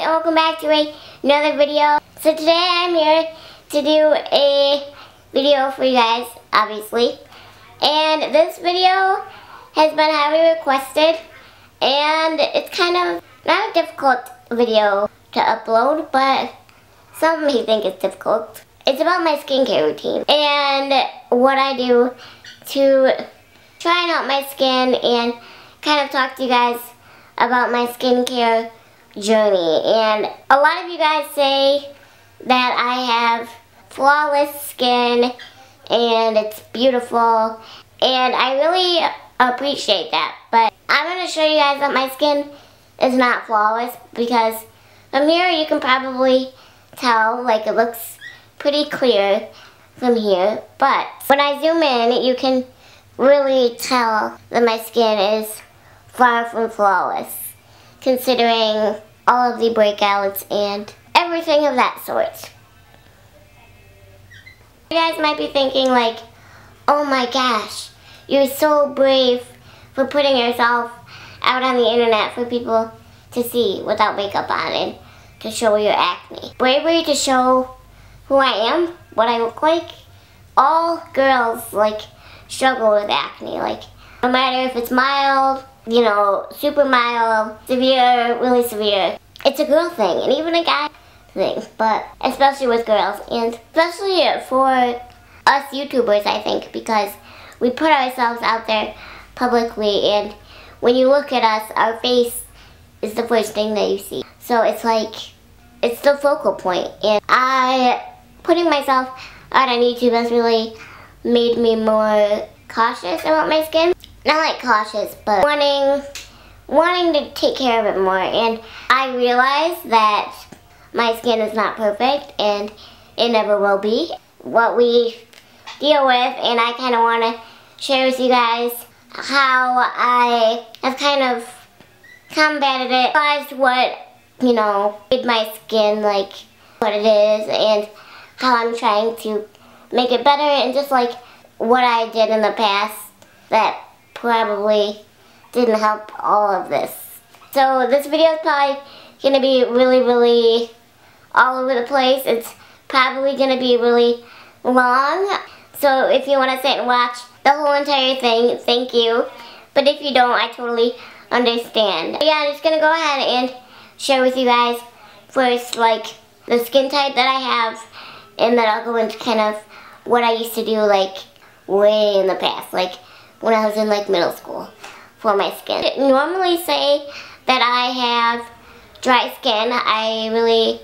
and welcome back to another video. So today I'm here to do a video for you guys, obviously. And this video has been highly requested, and it's kind of not a difficult video to upload, but some may think it's difficult. It's about my skincare routine and what I do to try and help my skin and kind of talk to you guys about my skincare journey. And a lot of you guys say that I have flawless skin and it's beautiful, and I really appreciate that. But I'm going to show you guys that my skin is not flawless, because from here you can probably tell, like, it looks pretty clear from here, but when I zoom in you can really tell that my skin is far from flawless, considering all of the breakouts and everything of that sort. You guys might be thinking, like, oh my gosh, you're so brave for putting yourself out on the internet for people to see without makeup on and to show your acne. Bravery to show who I am, what I look like. All girls, like, struggle with acne, like, no matter if it's mild, you know, super mild, severe, really severe. It's a girl thing, and even a guy thing, but especially with girls, and especially for us YouTubers, I think, because we put ourselves out there publicly, and when you look at us, our face is the first thing that you see. So it's like, it's the focal point, and putting myself out on YouTube has really made me more cautious about my skin. Not like cautious, but wanting to take care of it more. And I realize that my skin is not perfect, and it never will be. What we deal with, and I kind of want to share with you guys how I have kind of combated it, realized what, you know, made my skin like what it is, and how I'm trying to make it better, and just like what I did in the past that probably didn't help all of this. So this video is probably going to be really all over the place. It's probably going to be really long. So if you want to sit and watch the whole entire thing, thank you. But if you don't, I totally understand. But yeah, I'm just going to go ahead and share with you guys first, like, the skin type that I have, and then I'll go into kind of what I used to do, like, way in the past, like when I was in, like, middle school for my skin. I normally say that I have dry skin. I really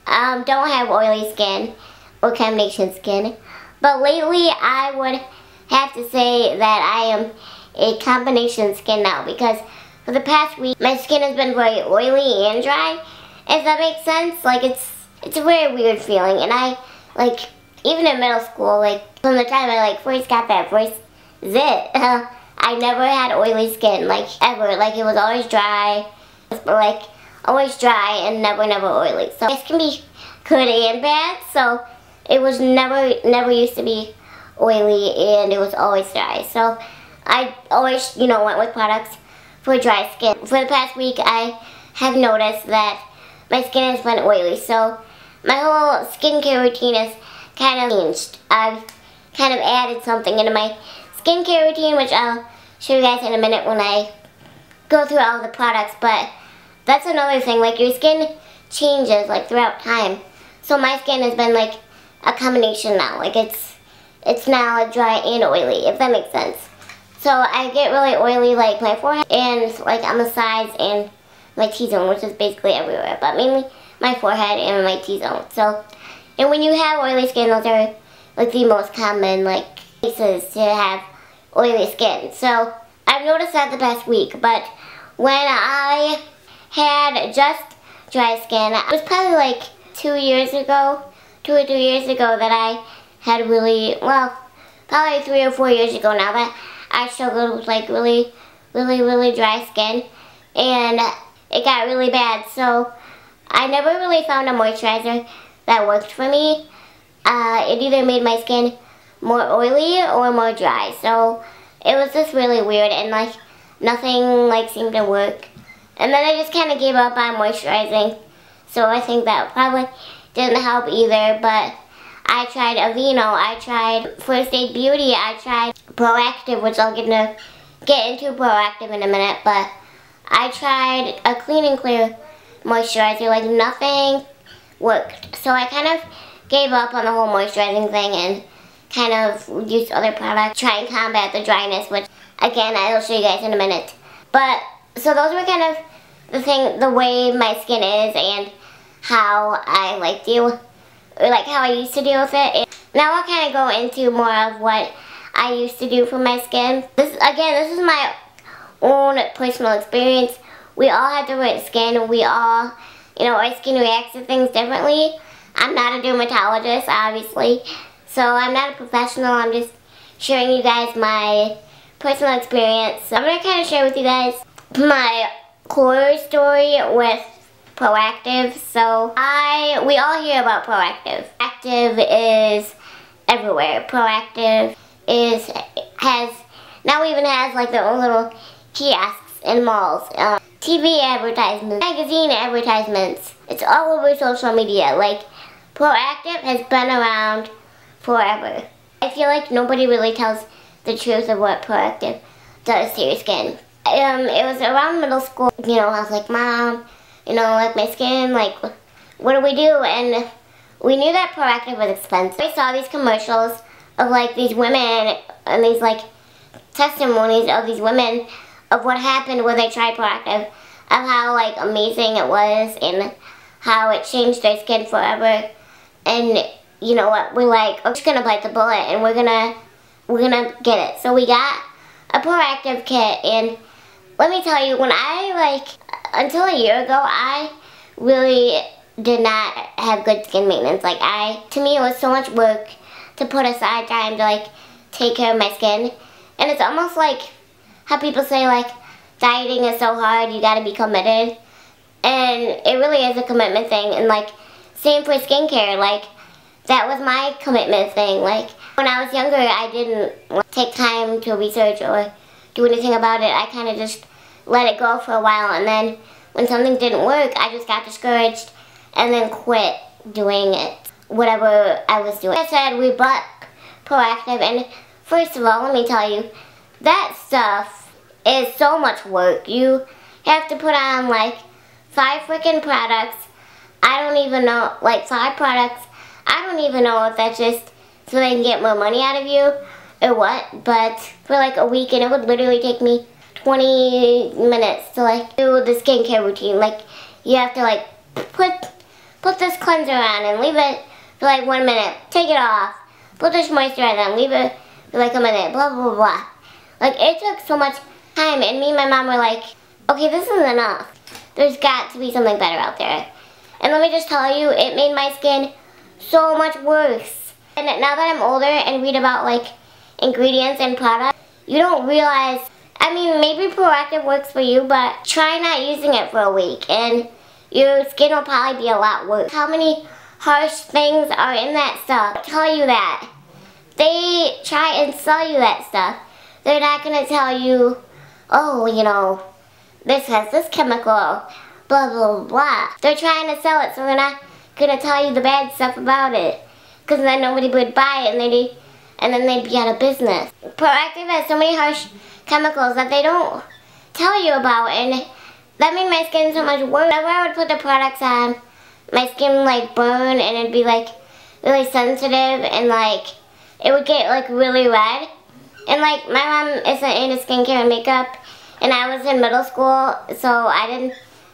don't have oily skin or combination skin. But lately I would have to say that I am a combination skin now, because for the past week my skin has been very oily and dry, if that makes sense. Like, it's a very weird feeling, and I, like, even in middle school, like, from the time I, like, first got that first zit, I never had oily skin, like, ever. Like, it was always dry, like, always dry and never oily. So this can be good and bad. So it was never used to be oily, and it was always dry. So I always, you know, went with products for dry skin. For the past week, I have noticed that my skin has been oily. So my whole skincare routine is kind of changed. I've kind of added something into my skincare routine, which I'll show you guys in a minute when I go through all the products. But that's another thing, like, your skin changes, like, throughout time. So my skin has been like a combination now. Like, it's now like dry and oily, if that makes sense. So I get really oily, like, my forehead and, like, on the sides and my T-zone, which is basically everywhere, but mainly my forehead and my T-zone. So, and when you have oily skin, those are, like, the most common, like, places to have oily skin. So I've noticed that the past week, but when I had just dry skin, it was probably like 2 or 3 years ago that I had really, well, probably 3 or 4 years ago now, that I struggled with, like, really dry skin, and it got really bad. So I never really found a moisturizer that worked for me. It either made my skin more oily or more dry. So it was just really weird, and, like, nothing, like, seemed to work. And then I just kind of gave up on moisturizing So I think that probably didn't help either, but I tried Aveeno, I tried First Aid Beauty, I tried Proactive, which I'll get into Proactive in a minute, but I tried a Clean and Clear moisturizer, like nothing worked. So I kind of gave up on the whole moisturizing thing and kind of used other products, try and combat the dryness, which again, I'll show you guys in a minute. But, so those were kind of the way my skin is and how I like deal, or like how I used to deal with it. Now I'll kind of go into more of what I used to do for my skin. This is my own personal experience. We all have different skin. We all, our skin reacts to things differently. I'm not a dermatologist, obviously, so I'm not a professional. I'm just sharing you guys my personal experience. So I'm going to kind of share with you guys my horror story with Proactive. So we all hear about Proactive. Proactive is everywhere. Proactive now even has like their own little kiosks in malls, TV advertisements, magazine advertisements. It's all over social media. Like, Proactive has been around forever. I feel like nobody really tells the truth of what Proactive does to your skin. It was around middle school, I was like, Mom, like my skin, like, what do we do? And we knew that Proactive was expensive. I saw these commercials of like these women and these like testimonies of these women of what happened when they tried Proactive, of how like amazing it was and how it changed their skin forever. And you know what, we're like, we're just gonna bite the bullet and we're gonna get it. So we got a Proactive kit, and let me tell you, when until a year ago, I really did not have good skin maintenance. Like, to me it was so much work to put aside time to like take care of my skin. And it's almost like how people say like dieting is so hard, you gotta be committed. And it really is a commitment thing. And like, same for skincare, like that was my commitment thing. Like, when I was younger, I didn't take time to research or do anything about it. I kind of just let it go for a while, and then when something didn't work, I just got discouraged and then quit doing it, whatever I was doing. Like I said, we bought Proactive, and first of all, let me tell you, that stuff is so much work. You have to put on like 5 freaking products. I don't even know, like 5 products. I don't even know if that's just so they can get more money out of you or what, but for like a week, and it would literally take me 20 minutes to like do the skincare routine. Like, you have to like put this cleanser on and leave it for like 1 minute, take it off, put this moisturizer on, leave it for like a minute, blah blah blah. Like, it took so much time, and me and my mom were like, okay, this isn't enough. There's got to be something better out there. And let me just tell you, it made my skin so much worse. And now that I'm older and read about like ingredients and products, you don't realize, I mean, maybe Proactive works for you, but try not using it for a week and your skin will probably be a lot worse. How many harsh things are in that stuff? I tell you that. They try and sell you that stuff. They're not going to tell you, oh, this has this chemical, blah, blah, blah. They're trying to sell it, so they're not going to tell you the bad stuff about it, because then nobody would buy it, and then they'd be out of business. Proactive has so many harsh chemicals that they don't tell you about, and that made my skin so much worse. Whenever I would put the products on, my skin would like burn, and it'd be like really sensitive, and like it would get like really red. And like, my mom isn't into skincare and makeup, and I was in middle school, so I didn't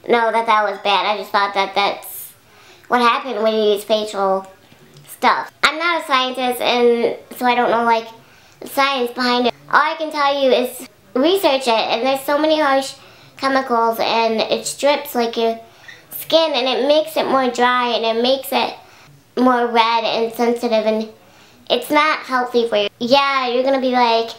know that that was bad. I just thought that that's what happened when you use facial stuff. I'm not a scientist, and so I don't know like the science behind it. All I can tell you is research it, and there's so many harsh chemicals, and it strips like your skin, and it makes it more dry, and it makes it more red and sensitive, and it's not healthy for you. Yeah, you're gonna be like,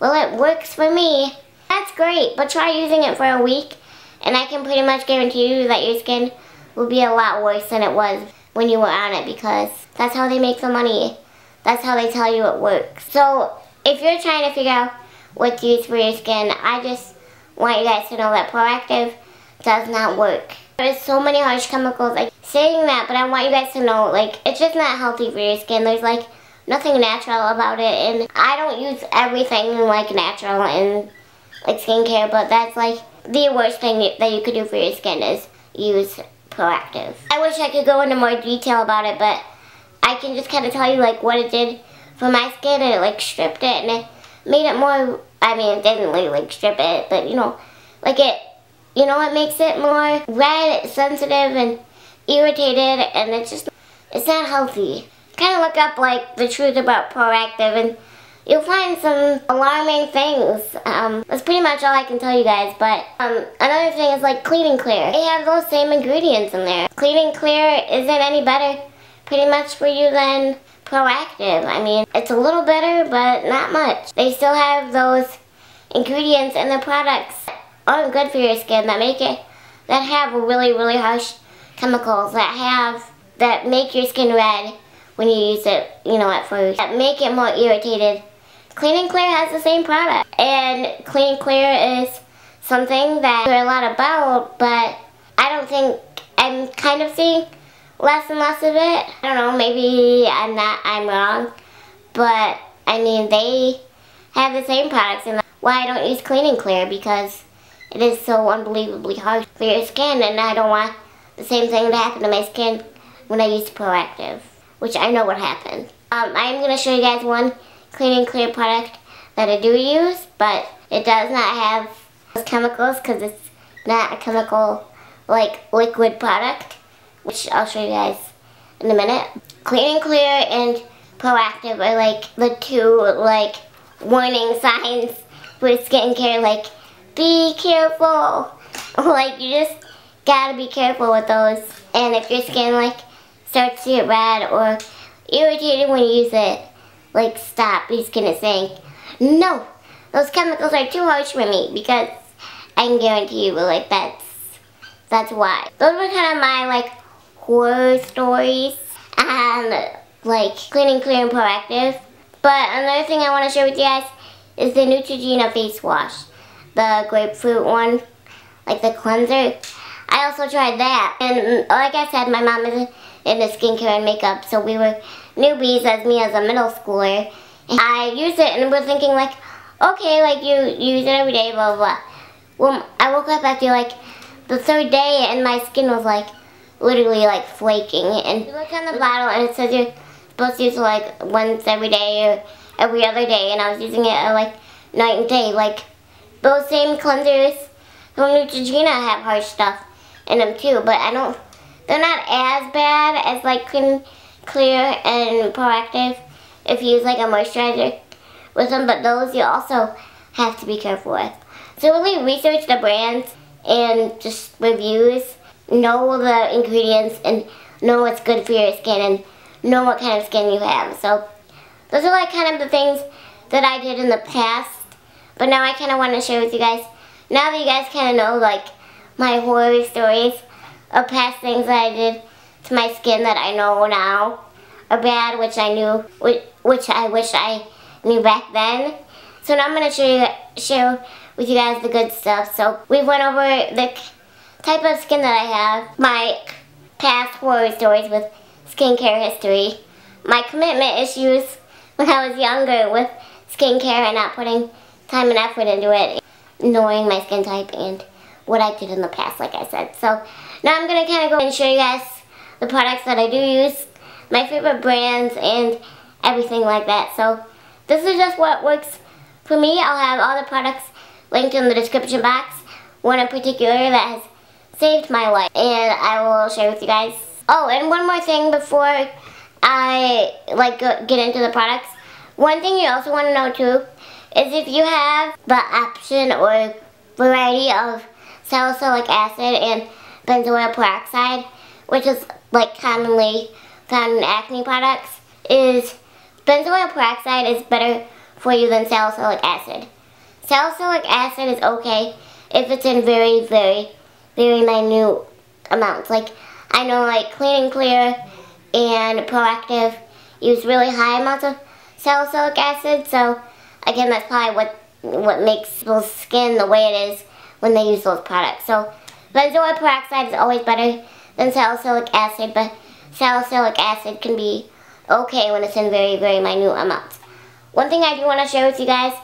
well, it works for me. That's great, but try using it for a week, and I can pretty much guarantee you that your skin will be a lot worse than it was when you were on it, because that's how they make the money. That's how they tell you it works. So if you're trying to figure out what to use for your skin, I just want you guys to know that Proactive does not work. There's so many harsh chemicals. saying that, but I want you guys to know, like, it's just not healthy for your skin. There's, like, nothing natural about it, and I don't use everything, like, natural and, like, skincare, but that's, like, the worst thing that you could do for your skin is use Proactive. I wish I could go into more detail about it, but I can just kind of tell you, like, what it did for my skin, and it, like, stripped it, and it made it more, I mean, it didn't really, like, strip it, but, you know, like, it, you know, it makes it more red, sensitive, and irritated, and it's not healthy. Kind of look up, like, the truth about Proactive, and you'll find some alarming things. That's pretty much all I can tell you guys, but another thing is, like, Clean and Clear. They have those same ingredients in there. Clean and Clear isn't any better pretty much for you than Proactive. I mean, it's a little better, but not much. They still have those ingredients in the products that aren't good for your skin, that have really, really harsh chemicals that make your skin red when you use it, you know, at first, that make it more irritated. Clean and Clear has the same product, and Clean and Clear is something that I hear a lot about, but I don't think, I'm kind of seeing less and less of it. I don't know, maybe I'm wrong, but I mean, they have the same products, and why I don't use Clean and Clear, because it is so unbelievably harsh for your skin, and I don't want the same thing to happen to my skin when I use Proactive, which I know what happened. I'm going to show you guys one Clean and Clear product that I do use, but it does not have those chemicals because it's not a chemical, like, liquid product, which I'll show you guys in a minute. Clean and Clear and Proactive are, like, the two, like, warning signs for skincare, like, be careful. Like, you just gotta be careful with those. And if your skin, like, starts to get red or irritated when you use it, like, stop. Your skin is saying, no, those chemicals are too harsh for me, because I can guarantee you, like, that's why. Those were kind of my, like, horror stories and, like, Clean and Clear and Proactive. But another thing I want to share with you guys is the Neutrogena face wash. The grapefruit one, like the cleanser. I also tried that, and like I said, my mom is into skincare and makeup, so we were newbies as a middle schooler. And I used it, and we're thinking, like, okay, like, you use it every day, blah, blah, blah. Well, I woke up after, like, the third day, and my skin was, like, literally, like, flaking. And you look on the bottle, and it says you're supposed to use it, like, once every day or every other day, and I was using it, like, night and day. Like, those same cleansers from Neutrogena have harsh stuff in them too, but they're not as bad as, like, Clean, Clear, and Proactive if you use, like, a moisturizer with them, but those you also have to be careful with. So really research the brands and just reviews, know the ingredients, and know what's good for your skin, and know what kind of skin you have. So those are, like, kind of the things that I did in the past, but now I kind of want to share with you guys, now that you guys kind of know, like, my horror stories of past things that I did to my skin that I know now are bad, which I wish I knew back then. So now I'm going to share with you guys the good stuff. So we went over the type of skin that I have, my past horror stories with skincare history, my commitment issues when I was younger with skincare and not putting time and effort into it, knowing my skin type, and what I did in the past, like I said. So now I'm going to kind of go and show you guys the products that I do use, my favorite brands, and everything like that. So this is just what works for me. I'll have all the products linked in the description box, one in particular that has saved my life, and I will share with you guys. Oh, and one more thing before I, like, get into the products. One thing you also want to know too is if you have the option or variety of salicylic acid and benzoyl peroxide, which is, like, commonly found in acne products, is benzoyl peroxide is better for you than salicylic acid. Salicylic acid is okay if it's in very, very, very minute amounts. Like, I know, like, Clean and Clear and Proactive use really high amounts of salicylic acid, so again, that's probably what makes people's skin the way it is when they use those products. So benzoyl peroxide is always better than salicylic acid, but salicylic acid can be okay when it's in very, very minute amounts. One thing I do want to share with you guys,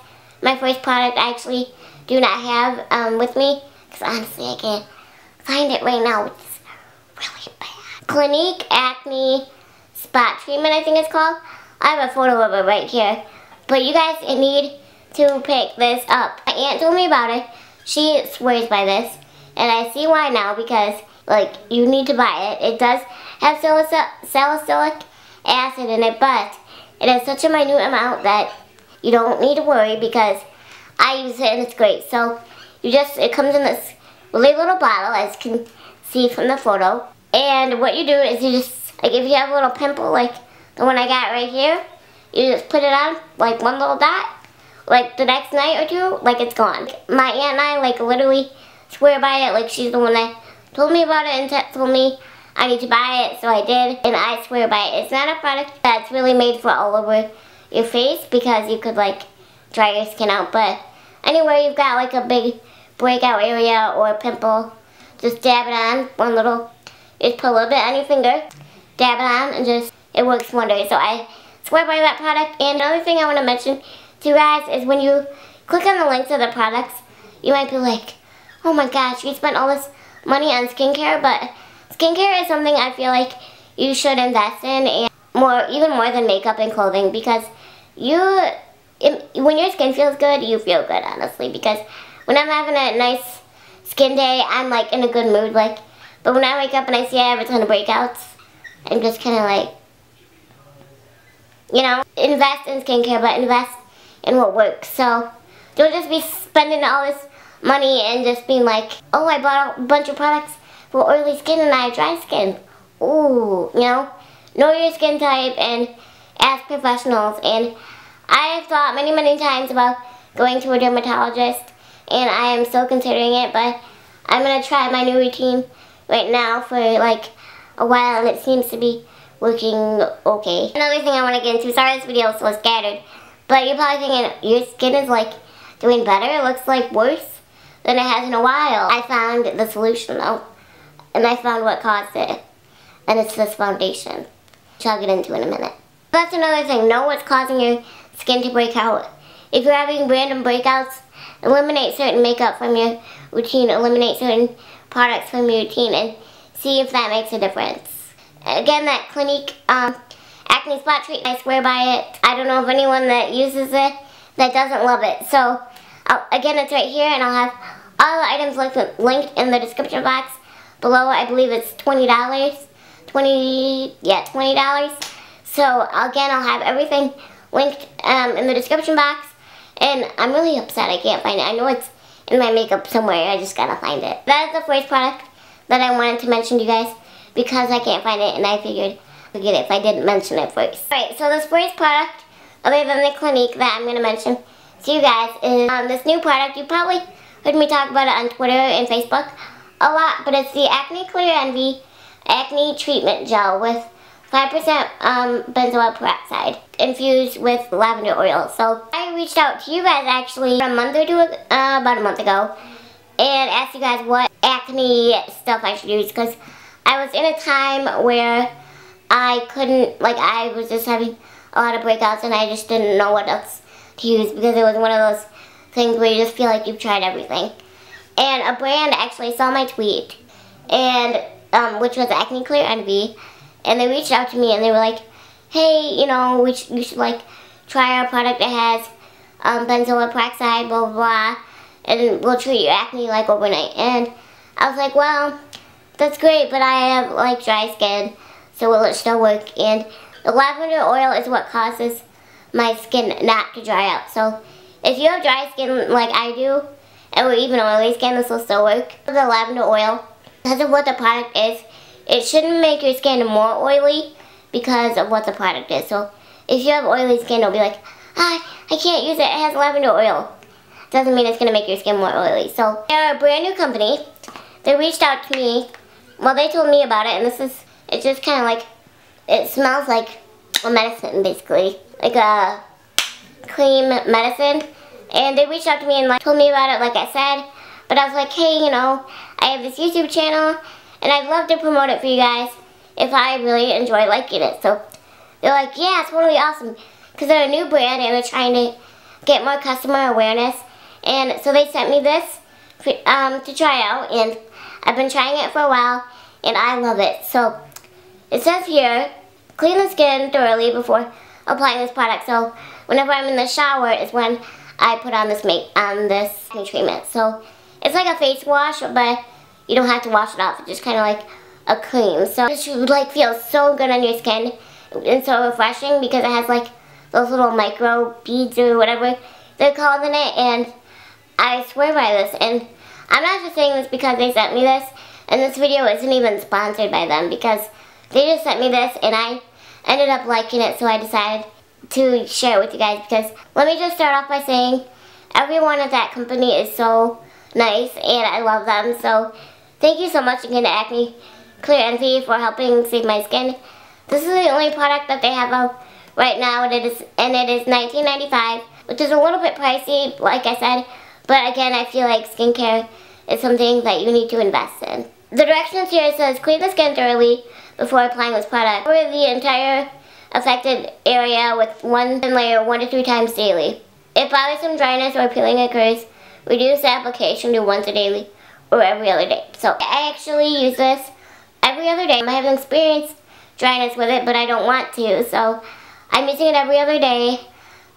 my first product I actually do not have with me, because honestly I can't find it right now, which is really bad. Clinique Acne Spot Treatment, I think it's called. I have a photo of it right here. But you guys need to pick this up. My aunt told me about it. She swears by this. And I see why now, because like you need to buy it. It does have salicylic acid in it, but it has such a minute amount that you don't need to worry, because I use it and it's great. So it comes in this really little bottle, as you can see from the photo. And what you do is you just, like if you have a little pimple like the one I got right here, you just put it on like one little dot, like the next night or two, like it's gone. My aunt and I like literally swear by it. Like she's the one that told me about it and told me I need to buy it, so I did, and I swear by it. It's not a product that's really made for all over your face, because you could like dry your skin out, but anywhere you've got like a big breakout area or a pimple, just dab it on one little, just put a little bit on your finger, dab it on, and it works wonders. So I swear by that product. And another thing I want to mention to you guys is when you click on the links of the products, you might be like, oh my gosh, you spent all this money on skincare, but skincare is something I feel like you should invest in, and even more than makeup and clothing, because when your skin feels good, you feel good, honestly. Because when I'm having a nice skin day, I'm like in a good mood, like. But when I wake up and I see I have a ton of breakouts, I'm just kind of like, you know, invest in skincare, but invest in what works. So don't just be spending all this money and just being like, oh, I bought a bunch of products for oily skin and I have dry skin. Ooh, you know your skin type and ask professionals. And I have thought many, many times about going to a dermatologist, and I am still considering it, but I'm going to try my new routine right now for like a while, and it seems to be working okay. Another thing I want to get into, sorry this video is so scattered, but you're probably thinking your skin is like doing better. It looks like worse than it has in a while. I found the solution though, and I found what caused it, and it's this foundation, which I'll get into in a minute. That's another thing, know what's causing your skin to break out. If you're having random breakouts, eliminate certain makeup from your routine, eliminate certain products from your routine, and see if that makes a difference. Again, that Clinique Acne Spot Treatment, I swear by it. I don't know of anyone that uses it that doesn't love it. So, again, it's right here, and I'll have all the items linked in the description box below. I believe it's $20. $20. So, again, I'll have everything linked in the description box. And I'm really upset I can't find it. I know it's in my makeup somewhere. I just gotta find it. That is the first product that I wanted to mention to you guys, because I can't find it, and I figured forget it if I didn't mention it first. Alright, so this first product, other than the Clinique, that I'm gonna mention to you guys is this new product. You probably heard me talk about it on Twitter and Facebook a lot, but it's the Acne Clear Envy Acne Treatment Gel with 5% benzoyl peroxide infused with lavender oil. So I reached out to you guys actually about a month ago, and asked you guys what acne stuff I should use, because I was in a time where I couldn't, like, I was just having a lot of breakouts, and I just didn't know what else to use, because it was one of those things where you just feel like you've tried everything. And a brand actually saw my tweet, and which was Acne Clear Envy, and they reached out to me and they were like, hey, you know, you should like try our product. It has benzoyl peroxide, blah blah blah, and we'll treat your acne like overnight. And I was like, well, that's great, but I have like dry skin, so will it still work? And the lavender oil is what causes my skin not to dry out. So if you have dry skin like I do, or even oily skin, this will still work. The lavender oil, because of what the product is, it shouldn't make your skin more oily because of what the product is. So if you have oily skin, it'll be like, I can't use it, it has lavender oil. Doesn't mean it's going to make your skin more oily. So they're a brand new company. They reached out to me. Well, they told me about it, and it's just kind of like, it smells like a medicine, basically. Like a cream medicine. And they reached out to me and like told me about it, like I said. But I was like, hey, you know, I have this YouTube channel, And I'd love to promote it for you guys if I really enjoy liking it. So they're like, yeah, it's totally awesome. Because they're a new brand and they're trying to get more customer awareness. And so they sent me this to try out. And I've been trying it for a while. And I love it. So it says here, clean the skin thoroughly before applying this product. So whenever I'm in the shower is when I put on this acne treatment. So it's like a face wash, but you don't have to wash it off. It's just kind of like a cream. So it should like feel so good on your skin and so refreshing because it has like those little micro beads or whatever they're called in it. And I swear by this. And I'm not just saying this because they sent me this. And this video isn't even sponsored by them because they just sent me this and I ended up liking it. So I decided to share it with you guys because let me just start off by saying everyone at that company is so nice and I love them. So thank you so much again to Acne Clear Envy for helping save my skin. This is the only product that they have out right now and it is $19.95, which is a little bit pricey, like I said, but again, I feel like skincare is something that you need to invest in. The directions here says clean the skin thoroughly before applying this product. Cover the entire affected area with one thin layer 1 to 3 times daily. If bothersome dryness or peeling occurs, reduce the application to once a daily or every other day. So I actually use this every other day. I haven't experienced dryness with it, but I don't want to, so I'm using it every other day.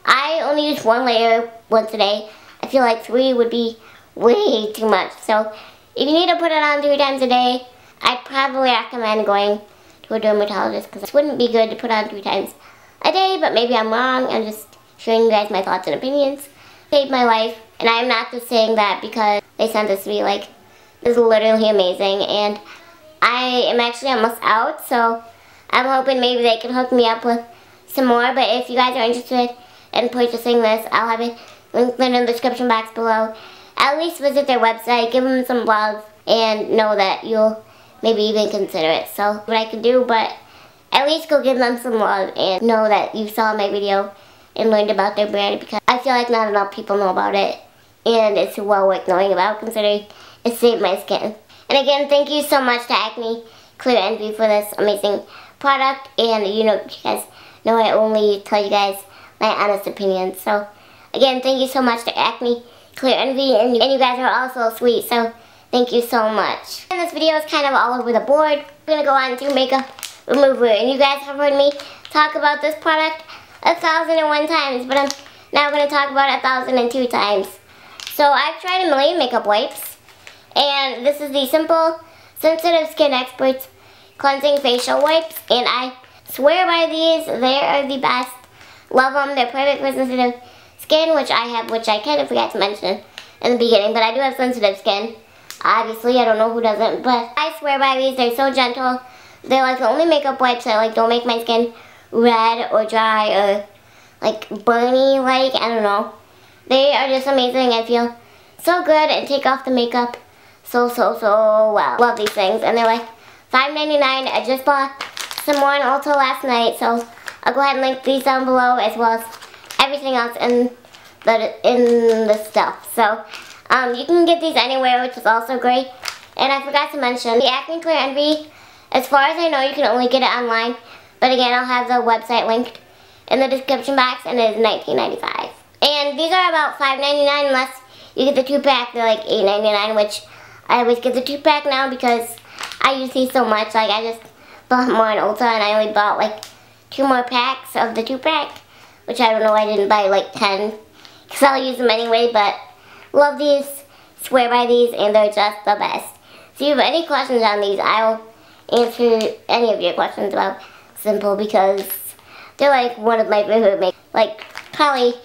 I only use 1 layer once a day. I feel like 3 would be way too much. So if you need to put it on 3 times a day, I'd probably recommend going to a dermatologist because it wouldn't be good to put on 3 times a day, but maybe I'm wrong. I'm just showing you guys my thoughts and opinions. Saved my life, and I'm not just saying that because they sent this to me. Like, this is literally amazing, and I am actually almost out, so I'm hoping maybe they can hook me up with some more. But if you guys are interested in purchasing this, I'll have it linked in the description box below. At least visit their website, give them some love, and know that you'll maybe even consider it. So what I can do, but at least go give them some love and know that you saw my video and learned about their brand because I feel like not enough people know about it and it's well worth knowing about considering it saved my skin. And again, thank you so much to Acne Clear Envy for this amazing product, and you guys know I only tell you guys my honest opinions. So again, thank you so much to Acne Clear Envy, and you guys are all so sweet, so thank you so much. And this video is kind of all over the board. We're going to go on to makeup remover, and you guys have heard me talk about this product 1,001 times, but I'm now going to talk about it 1,002 times. So I've tried a million makeup wipes, and this is the Simple Sensitive Skin Experts Cleansing Facial Wipes, and I swear by these. They are the best. Love them. They're perfect for sensitive skin, which I have, which I kind of forgot to mention in the beginning, but I do have sensitive skin. Obviously, I don't know who doesn't, but I swear by these. They're so gentle. They're like the only makeup wipes that like don't make my skin red or dry or like burny, like, I don't know. They are just amazing. I feel so good and take off the makeup so well. Love these things, and they're like $5.99. I just bought some more in Ulta last night, so I'll go ahead and link these down below as well as everything else in the stuff. So you can get these anywhere, which is also great. And I forgot to mention the Acne Clear Envy. As far as I know, you can only get it online. But again, I'll have the website linked in the description box, and it is $19.95. And these are about $5.99 unless you get the 2-pack. They're like $8.99, which I always get the 2-pack now because I use these so much. Like, I just bought more in Ulta, and I only bought like 2 more packs of the 2-pack, which I don't know why I didn't buy like 10 because I'll use them anyway. But love these, swear by these, and they're just the best. So if you have any questions on these, I'll answer any of your questions about Simple because they're like one of my favorite, like probably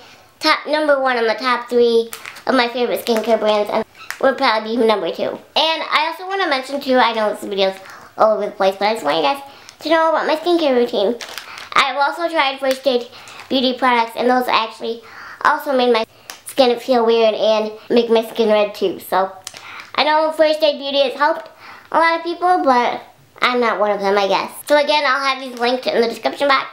number 1 on the top 3 of my favorite skincare brands, and would probably be number 2. And I also want to mention too, I know this video's all over the place, but I just want you guys to know about my skincare routine. I've also tried First Aid Beauty products, and those actually also made my skin feel weird and make my skin red too. So I know First Aid Beauty has helped a lot of people, but I'm not one of them, I guess. So again, I'll have these linked in the description box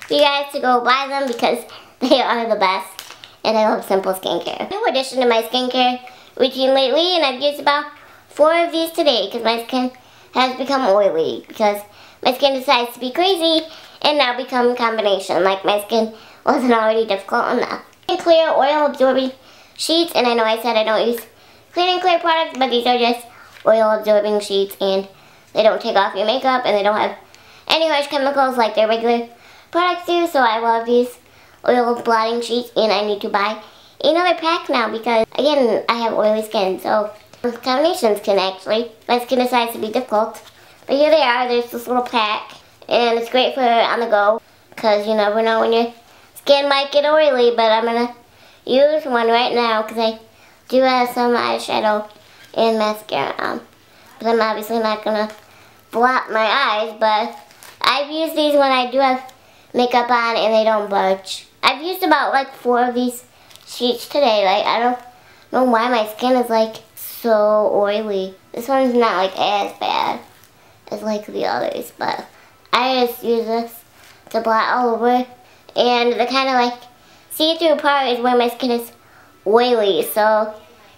for you guys to go buy them because they are the best, and I love Simple skincare. New addition to my skincare routine lately, and I've used about 4 of these today because my skin has become oily because my skin decides to be crazy and now become a combination. Like my skin wasn't already difficult enough. And clear oil absorbing sheets, and I know I said I don't use Clean and Clear products, but these are just oil absorbing sheets and they don't take off your makeup and they don't have any harsh chemicals like their regular products do. So I love these oil blotting sheets, and I need to buy another pack now because again I have oily skin, so combinations can actually, my skin decides to be difficult. But here they are, there's this little pack, and it's great for on the go because you never know when your skin might get oily. But I'm gonna use one right now because I do have some eyeshadow and mascara on. But I'm obviously not gonna blot my eyes, but I've used these when I do have makeup on and they don't budge. I've used about like 4 of these sheets today. Like I don't know why my skin is like so oily. This one's not like as bad as like the others, but I just use this to blot all over. And the kind of like see-through part is where my skin is oily, so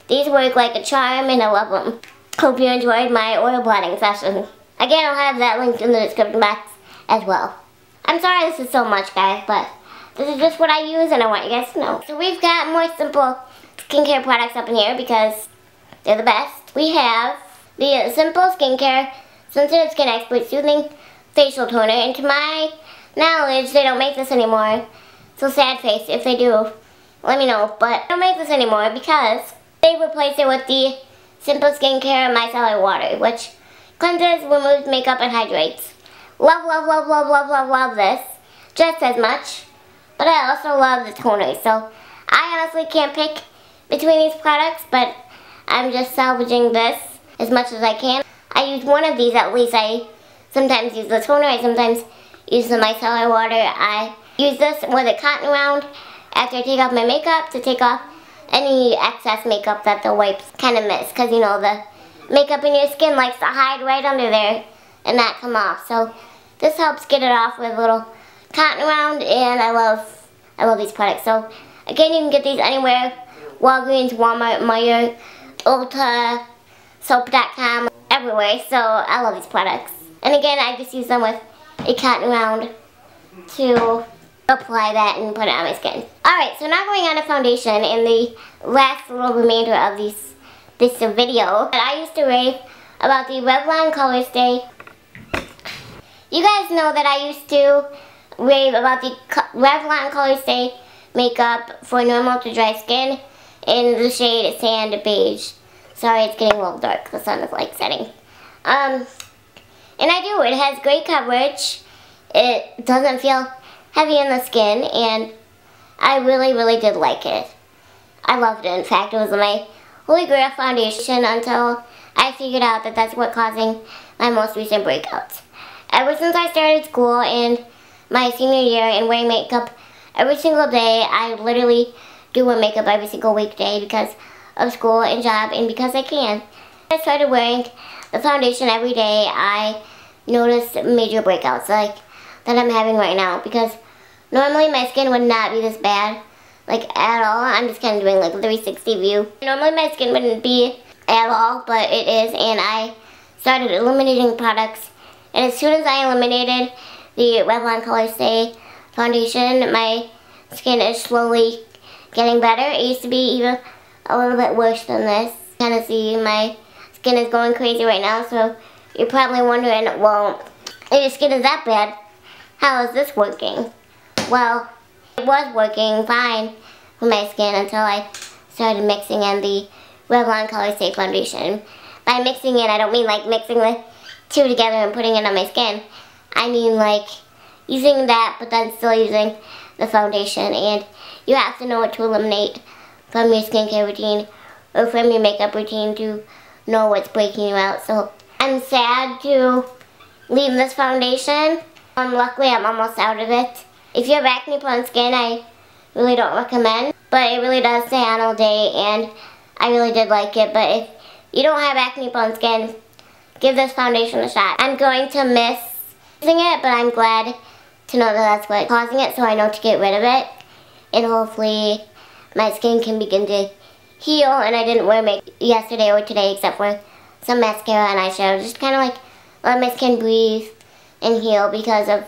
these work like a charm and I love them. Hope you enjoyed my oil blotting session. Again, I'll have that linked in the description box as well. I'm sorry this is so much, guys, but this is just what I use and I want you guys to know. So we've got more simple skincare products up in here because they're the best. We have the Simple Skincare Sensitive Skin Expert Soothing Facial Toner, and to my knowledge, they don't make this anymore. So sad face, if they do, let me know. But they don't make this anymore because they replaced it with the Simple Skincare Micellar Water, which cleanses, removes makeup, and hydrates. Love, love, love, love, love, love, love this just as much. But I also love the toner, so I honestly can't pick between these products, but I'm just salvaging this as much as I can. I use one of these at least. I sometimes use the toner, I sometimes use the micellar water. I use this with a cotton round after I take off my makeup to take off any excess makeup that the wipes kind of miss, because you know the makeup in your skin likes to hide right under there and not come off. So this helps get it off with a little cotton round, and I love these products. So again, you can get these anywhere: Walgreens, Walmart, Meijer, Ulta, Soap.com, everywhere. So I love these products. And again, I just use them with a cotton round to apply that and put it on my skin. Alright, so now going on to foundation in the last little remainder of this video. I used to rave about the Revlon Color Stay. You guys know that I used to rave about the Revlon Color Stay makeup for normal to dry skin in the shade Sand Beige. Sorry, it's getting a little dark. The sun is like setting. And I do. It has great coverage. It doesn't feel heavy in the skin, and I really, really did like it. I loved it. In fact, it was my holy grail foundation until I figured out that that's what causing my most recent breakouts. Ever since I started school in my senior year and wearing makeup every single day, I literally do wear makeup every single weekday because of school and job and because I can. I started wearing the foundation every day. I noticed major breakouts like that I'm having right now, because normally my skin would not be this bad, like at all. I'm just kind of doing like a 360 view. Normally my skin wouldn't be at all, but it is, and I started eliminating products, and as soon as I eliminated the Revlon Color Stay foundation, my skin is slowly getting better. It used to be even a little bit worse than this. Kind of see my skin is going crazy right now, so you're probably wondering, well, if your skin is that bad, how is this working? Well, it was working fine for my skin until I started mixing in the Revlon Color Stay foundation. By mixing it, I don't mean like mixing the two together and putting it on my skin. I mean like using that, but then still using the foundation. And you have to know what to eliminate from your skincare routine or from your makeup routine to know what's breaking you out. So I'm sad to leave this foundation. Luckily, I'm almost out of it. If you have acne-prone skin, I really don't recommend, but it really does stay on all day, and I really did like it. But if you don't have acne-prone skin, give this foundation a shot. I'm going to miss using it, but I'm glad to know that that's what's causing it, so I know to get rid of it, and hopefully my skin can begin to heal. And I didn't wear makeup yesterday or today except for some mascara and eyeshadow, just kind of like let my skin breathe and heal because of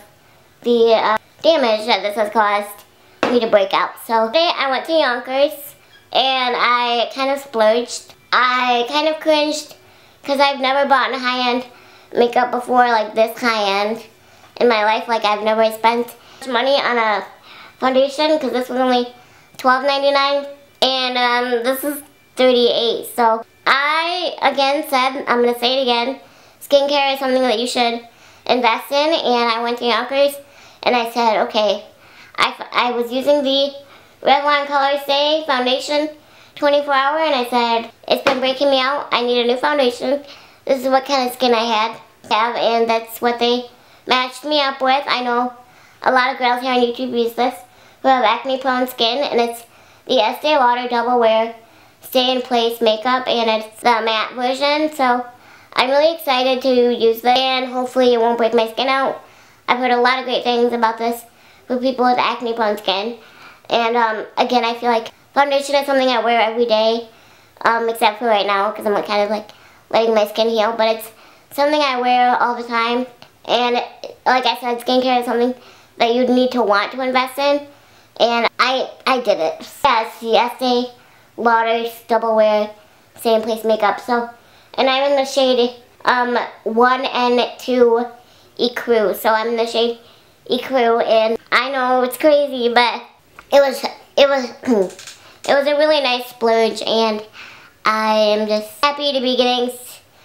the damage that this has caused me to break out. So today I went to Yonkers and I kind of splurged. I kind of cringed because I've never bought a high-end makeup before, like this high-end in my life. Like, I've never spent money on a foundation because this was only $12.99 and this is $38. So I again said, I'm going to say it again, skincare is something that you should invest in. And I went to Yonkers and I said, okay, I was using the Revlon Color Stay foundation 24 hour and I said, it's been breaking me out, I need a new foundation. This is what kind of skin I have and that's what they matched me up with. I know a lot of girls here on YouTube use this who have acne prone skin, and it's the Estee Lauder Double Wear Stay in Place makeup, and it's the matte version. So I'm really excited to use this and hopefully it won't break my skin out. I've heard a lot of great things about this for people with acne prone skin. And again, I feel like foundation is something I wear every day, except for right now because I'm kind of like letting my skin heal, but it's something I wear all the time. And like I said, skincare is something that you need to want to invest in, and I did it. Yeah, it's the Estee Lauder Double Wear Stay in Place makeup. So, and I'm in the shade 1 and 2 Ecru. So I'm in the shade Ecru, and I know it's crazy, but it was a really nice splurge, and I am just happy to be getting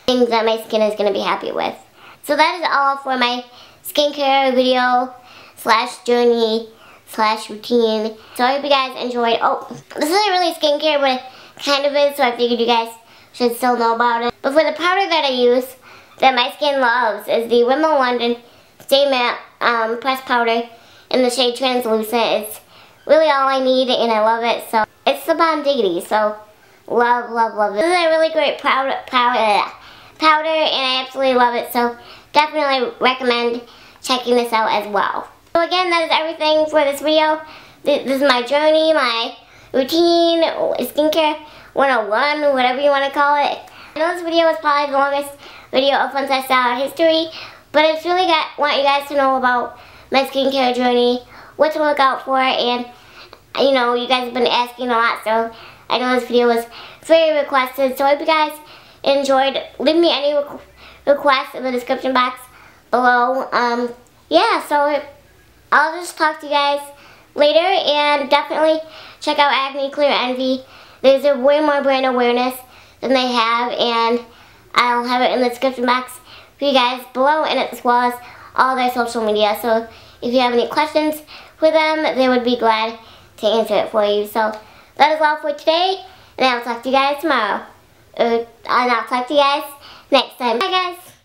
things that my skin is going to be happy with. So that is all for my skincare video / journey / routine. So I hope you guys enjoyed. Oh, this isn't really skincare, but it kind of is, so I figured you guys should still know about it. But for the powder that I use that my skin loves is the Rimmel London Stay Matte Pressed Powder in the shade Translucent. It's really all I need and I love it. So it's the bomb diggity. So love, love, love it. This is a really great powder and I absolutely love it. So definitely recommend checking this out as well. So again, that is everything for this video. This is my journey, my routine, skincare 101, whatever you want to call it. I know this video was probably the longest video of FunsizedStyle history, but I just really want you guys to know about my skincare journey, what to look out for, and you know, you guys have been asking a lot, so I know this video was very requested. So I hope you guys enjoyed. Leave me any requests in the description box below. Yeah, so I'll just talk to you guys later, and definitely check out Acne Clear Envy. There's a way more brand awareness than they have, and I'll have it in the description box for you guys below, and as well as all their social media. So if you have any questions for them, they would be glad to answer it for you. So that is all for today, and I'll talk to you guys tomorrow. And I'll talk to you guys next time. Bye guys!